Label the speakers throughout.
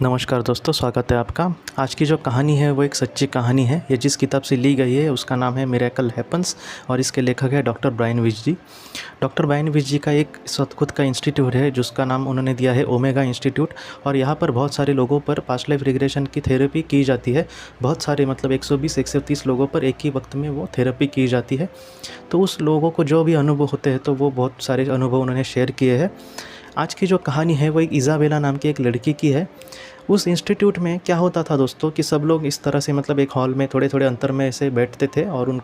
Speaker 1: नमस्कार दोस्तों, स्वागत है आपका। आज की जो कहानी है वो एक सच्ची कहानी है। ये जिस किताब से ली गई है उसका नाम है मिरेकल हैपन्स और इसके लेखक है डॉक्टर ब्रायन विच जी। डॉक्टर ब्रायन विच जी का एक खुद का इंस्टीट्यूट है जिसका नाम उन्होंने दिया है ओमेगा इंस्टीट्यूट, और यहाँ पर बहुत सारे लोगों पर पास्ट लाइफ रिग्रेशन की थेरेपी की जाती है। बहुत सारे मतलब 120-130 लोगों पर एक ही वक्त में वो थेरेपी की जाती है। तो उस लोगों को जो भी अनुभव होते हैं तो वो बहुत सारे अनुभव उन्होंने शेयर किए हैं। आज की जो कहानी है वो एक इज़ाबेला नाम की एक लड़की की है। उस इंस्टीट्यूट में क्या होता था दोस्तों कि सब लोग इस तरह से मतलब एक हॉल में थोड़े थोड़े अंतर में ऐसे बैठते थे और उन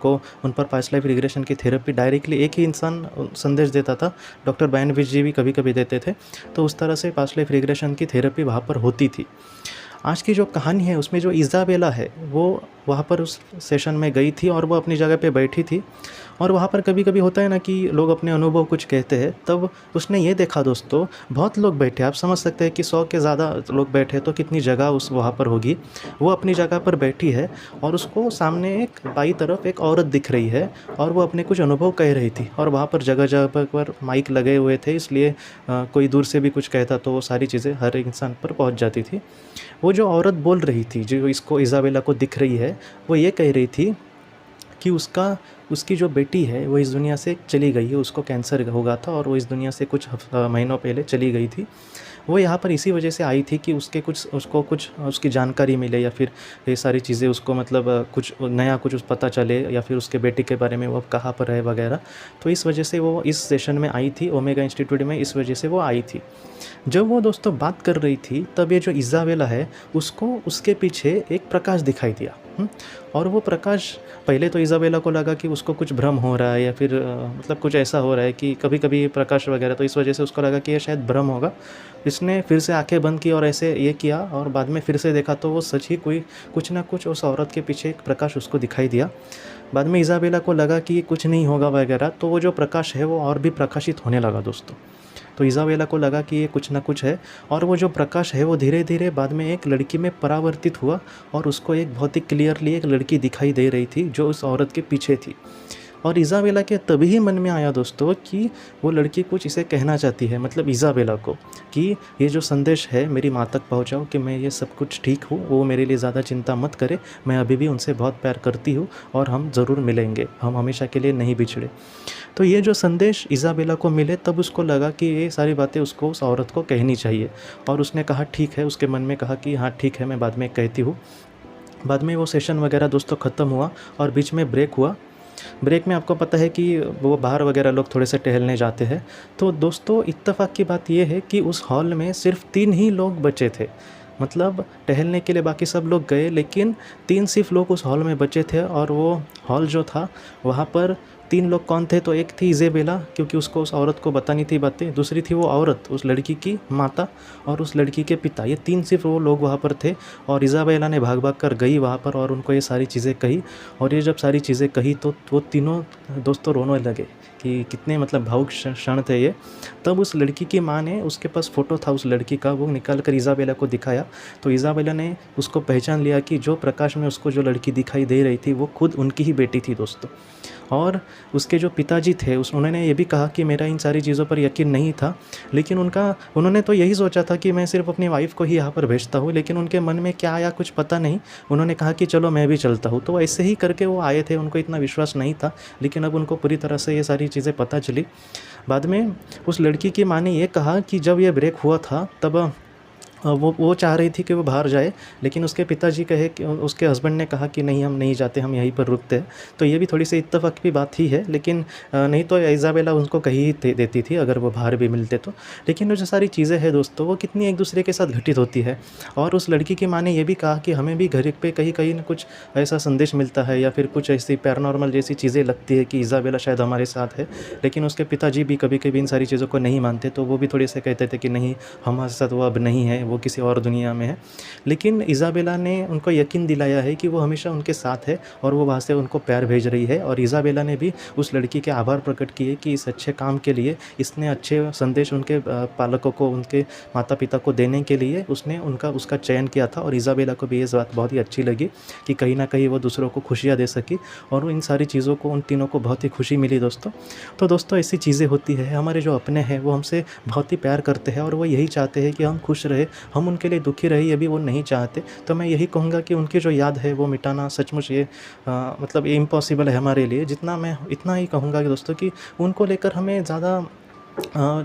Speaker 1: पर पास्ट लाइफ रिग्रेशन की थेरेपी डायरेक्टली एक ही इंसान संदेश देता था। डॉक्टर ब्रायन विच जी भी कभी कभी देते थे। तो उस तरह से पास्ट लाइफ रिग्रेशन की थेरेपी वहाँ पर होती थी। आज की जो कहानी है उसमें जो इज़ाबेला है वो वहाँ पर उस सेशन में गई थी और वो अपनी जगह पे बैठी थी। और वहाँ पर कभी कभी होता है ना कि लोग अपने अनुभव कुछ कहते हैं, तब उसने ये देखा दोस्तों, बहुत लोग बैठे, आप समझ सकते हैं कि 100 के ज़्यादा लोग बैठे तो कितनी जगह उस वहाँ पर होगी। वो अपनी जगह पर बैठी है और उसको सामने एक बाई तरफ एक औरत दिख रही है और वो अपने कुछ अनुभव कह रही थी। और वहाँ पर जगह जगह पर माइक लगे हुए थे, इसलिए कोई दूर से भी कुछ कहता तो वो सारी चीज़ें हर एक इंसान पर पहुँच जाती थी। वो जो औरत बोल रही थी, जो इसको इज़ाबेला को दिख रही है, वो ये कह रही थी कि उसकी जो बेटी है वो इस दुनिया से चली गई है। उसको कैंसर होगा था और वो इस दुनिया से कुछ महीनों पहले चली गई थी। वो यहाँ पर इसी वजह से आई थी कि उसको कुछ उसकी जानकारी मिले या फिर ये सारी चीज़ें उसको मतलब कुछ नया कुछ पता चले या फिर उसके बेटी के बारे में वो अब कहाँ पर है वगैरह। तो इस वजह से वो इस सेशन में आई थी, ओमेगा इंस्टीट्यूट में, इस वजह से वो आई थी। जब वो दोस्तों बात कर रही थी तब ये जो इज़ाबेला है उसको उसके पीछे एक प्रकाश दिखाई दिया। और वो प्रकाश, पहले तो इज़ाबेला को लगा कि उसको कुछ भ्रम हो रहा है या फिर मतलब कुछ ऐसा हो रहा है कि कभी कभी प्रकाश वगैरह, तो इस वजह से उसको लगा कि ये शायद भ्रम होगा। इसने फिर से आंखें बंद की और ऐसे ये किया और बाद में फिर से देखा तो वो सच ही कुछ ना कुछ उस औरत के पीछे एक प्रकाश उसको दिखाई दिया। बाद में इज़ाबेला को लगा कि कुछ नहीं होगा वगैरह, तो वो जो प्रकाश है वो और भी प्रकाशित होने लगा दोस्तों। तो इज़ाबेला को लगा कि ये कुछ ना कुछ है और वो जो प्रकाश है वो धीरे धीरे बाद में एक लड़की में परावर्तित हुआ और उसको एक बहुत ही क्लियरली एक लड़की दिखाई दे रही थी जो उस औरत के पीछे थी। और इज़ाबेला के तभी ही मन में आया दोस्तों कि वो लड़की कुछ इसे कहना चाहती है, मतलब इज़ाबेला को, कि ये जो संदेश है मेरी माँ तक पहुँचाओ कि मैं ये सब कुछ ठीक हूँ, वो मेरे लिए ज़्यादा चिंता मत करे, मैं अभी भी उनसे बहुत प्यार करती हूँ और हम ज़रूर मिलेंगे, हम हमेशा के लिए नहीं बिछड़े। तो ये जो संदेश इज़ाबेला को मिले तब उसको लगा कि ये सारी बातें उसको उस औरत को कहनी चाहिए। और उसने कहा ठीक है, उसके मन में कहा कि हाँ ठीक है, मैं बाद में कहती हूँ। बाद में वो सेशन वगैरह दोस्तों ख़त्म हुआ और बीच में ब्रेक हुआ। ब्रेक में आपको पता है कि वो बाहर वगैरह लोग थोड़े से टहलने जाते हैं। तो दोस्तों इत्तेफाक की बात ये है कि उस हॉल में सिर्फ 3 ही लोग बचे थे। मतलब टहलने के लिए बाकी सब लोग गए लेकिन 3 सिर्फ लोग उस हॉल में बचे थे। और वो हॉल जो था वहाँ पर 3 लोग कौन थे, तो एक थी इज़ाबेला, क्योंकि उसको उस औरत को बतानी थी बातें। दूसरी थी वो औरत, उस लड़की की माता, और उस लड़की के पिता। ये 3 सिर्फ वो लोग वहाँ पर थे। और इज़ाबेला ने भाग भाग कर गई वहाँ पर और उनको ये सारी चीज़ें कही। और ये जब सारी चीज़ें कही तो वो तीनों दोस्तों रोने लगे कि कितने मतलब भावुक क्षण थे ये। तब उस लड़की की माँ ने, उसके पास फ़ोटो था उस लड़की का, वो निकाल कर इज़ाबेला को दिखाया। तो इज़ाबेला ने उसको पहचान लिया कि जो प्रकाश में उसको जो लड़की दिखाई दे रही थी वो खुद उनकी ही बेटी थी दोस्तों। और उसके जो पिताजी थे उन्होंने ये भी कहा कि मेरा इन सारी चीज़ों पर यकीन नहीं था, लेकिन उन्होंने तो यही सोचा था कि मैं सिर्फ अपनी वाइफ को ही यहाँ पर भेजता हूँ, लेकिन उनके मन में क्या आया कुछ पता नहीं। उन्होंने कहा कि चलो मैं भी चलता हूँ। तो ऐसे ही करके वो आए थे, उनको इतना विश्वास नहीं था, लेकिन अब उनको पूरी तरह से ये सारी चीज़ें पता चली। बाद में उस लड़की की माँ ने ये कहा कि जब ये ब्रेक हुआ था तब वो चाह रही थी कि वो बाहर जाए, लेकिन उसके पिताजी कहे कि उसके हस्बैंड ने कहा कि नहीं हम नहीं जाते, हम यहीं पर रुकते हैं। तो ये भी थोड़ी सी इत्तेफाक की बात ही है, लेकिन नहीं तो इज़ाबेला उनको कही ही देती थी अगर वो बाहर भी मिलते तो। लेकिन वो जो सारी चीज़ें हैं दोस्तों वो कितनी एक दूसरे के साथ घटित होती है। और उस लड़की की माँ ने ये भी कहा कि हमें भी घर पे कहीं कहीं ना कुछ ऐसा संदेश मिलता है या फिर कुछ ऐसी पैरानॉर्मल जैसी चीज़ें लगती है कि इज़ाबेला शायद हमारे साथ है। लेकिन उसके पिताजी भी कभी कभी इन सारी चीज़ों को नहीं मानते, तो वो भी थोड़े से कहते थे कि नहीं हमारे साथ वो अब नहीं है, वो किसी और दुनिया में है। लेकिन इज़ाबेला ने उनको यकीन दिलाया है कि वो हमेशा उनके साथ है और वो वहाँ से उनको प्यार भेज रही है। और इज़ाबेला ने भी उस लड़की के आभार प्रकट किए कि इस अच्छे काम के लिए, इसने अच्छे संदेश उनके पालकों को, उनके माता-पिता को देने के लिए उसने उसका चयन किया था। और इज़ाबेला को भी ये बात बहुत ही अच्छी लगी कि कहीं न कहीं वो दूसरों को खुशियाँ दे सकी, और इन सारी चीज़ों को उन तीनों को बहुत ही खुशी मिली दोस्तों। तो दोस्तों ऐसी चीज़ें होती है, हमारे जो अपने हैं वो हमसे बहुत ही प्यार करते हैं और वो यही चाहते हैं कि हम खुश रहे, हम उनके लिए दुखी रहे ये भी वो नहीं चाहते। तो मैं यही कहूँगा कि उनकी जो याद है वो मिटाना सचमुच ये मतलब ये इम्पॉसिबल है हमारे लिए। जितना मैं इतना ही कहूँगा कि दोस्तों कि उनको लेकर हमें ज़्यादा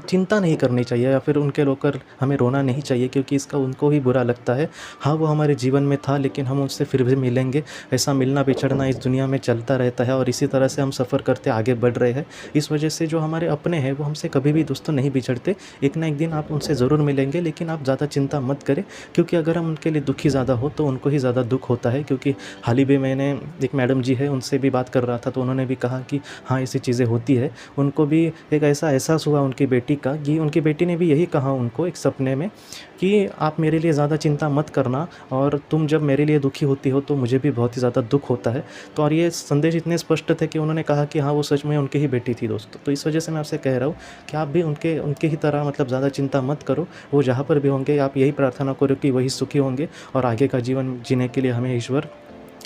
Speaker 1: चिंता नहीं करनी चाहिए या फिर उनके लेकर हमें रोना नहीं चाहिए, क्योंकि इसका उनको ही बुरा लगता है। हाँ, वो हमारे जीवन में था लेकिन हम उससे फिर भी मिलेंगे। ऐसा मिलना बिछड़ना इस दुनिया में चलता रहता है और इसी तरह से हम सफ़र करते आगे बढ़ रहे हैं। इस वजह से जो हमारे अपने हैं वो हमसे कभी भी दोस्तों नहीं बिछड़ते। एक ना एक दिन आप उनसे ज़रूर मिलेंगे, लेकिन आप ज़्यादा चिंता मत करें, क्योंकि अगर हम उनके लिए दुखी ज़्यादा हो तो उनको ही ज़्यादा दुख होता है। क्योंकि हाल ही में मैंने एक मैडम जी है उनसे भी बात कर रहा था, तो उन्होंने भी कहा कि हाँ ऐसी चीज़ें होती है। उनको भी एक ऐसा एहसास हुआ उनकी बेटी का कि उनकी बेटी ने भी यही कहा उनको एक सपने में कि आप मेरे लिए ज़्यादा चिंता मत करना, और तुम जब मेरे लिए दुखी होती हो तो मुझे भी बहुत ही ज़्यादा दुख होता है। तो और ये संदेश इतने स्पष्ट थे कि उन्होंने कहा कि हाँ वो सच में उनकी ही बेटी थी दोस्तों। तो इस वजह से मैं आपसे कह रहा हूँ कि आप भी उनके ही तरह मतलब ज़्यादा चिंता मत करो। वो जहाँ पर भी होंगे आप यही प्रार्थना करो कि वही सुखी होंगे, और आगे का जीवन जीने के लिए हमें ईश्वर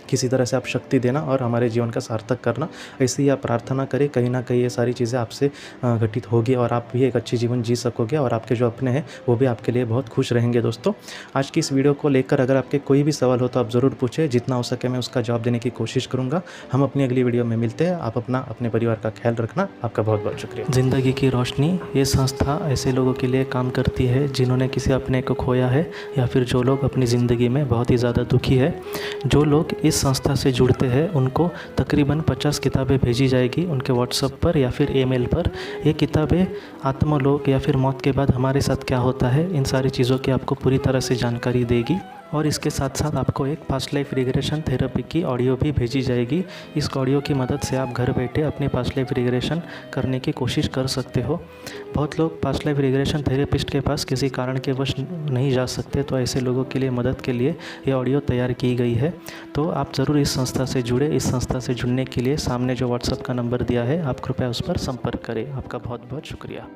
Speaker 1: किसी तरह से आप शक्ति देना और हमारे जीवन का सार्थक करना। ऐसे ही आप प्रार्थना करें, कहीं ना कहीं ये सारी चीज़ें आपसे घटित होगी और आप भी एक अच्छी जीवन जी सकोगे, और आपके जो अपने हैं वो भी आपके लिए बहुत खुश रहेंगे। दोस्तों आज की इस वीडियो को लेकर अगर आपके कोई भी सवाल हो तो आप ज़रूर पूछें, जितना हो सके मैं उसका जवाब देने की कोशिश करूँगा। हम अपनी अगली वीडियो में मिलते हैं। आप अपने परिवार का ख्याल रखना। आपका बहुत बहुत शुक्रिया। ज़िंदगी की रोशनी ये संस्था ऐसे लोगों के लिए काम करती है जिन्होंने किसी अपने को खोया है, या फिर जो लोग अपनी ज़िंदगी में बहुत ही ज़्यादा दुखी है। जो लोग इस संस्था से जुड़ते हैं उनको तकरीबन 50 किताबें भेजी जाएगी उनके व्हाट्सएप पर या फिर ईमेल पर। ये किताबें आत्मलोक या फिर मौत के बाद हमारे साथ क्या होता है, इन सारी चीज़ों की आपको पूरी तरह से जानकारी देगी। और इसके साथ साथ आपको एक पास्ट लाइफ रिग्रेशन थेरेपी की ऑडियो भी भेजी जाएगी। इस ऑडियो की मदद से आप घर बैठे अपनी पास्ट लाइफ रिग्रेशन करने की कोशिश कर सकते हो। बहुत लोग पास्ट लाइफ रिग्रेशन थेरेपिस्ट के पास किसी कारण के वश नहीं जा सकते, तो ऐसे लोगों के लिए मदद के लिए ये ऑडियो तैयार की गई है। तो आप ज़रूर इस संस्था से जुड़े। इस संस्था से जुड़ने के लिए सामने जो व्हाट्सएप का नंबर दिया है आप कृपया उस पर संपर्क करें। आपका बहुत बहुत शुक्रिया।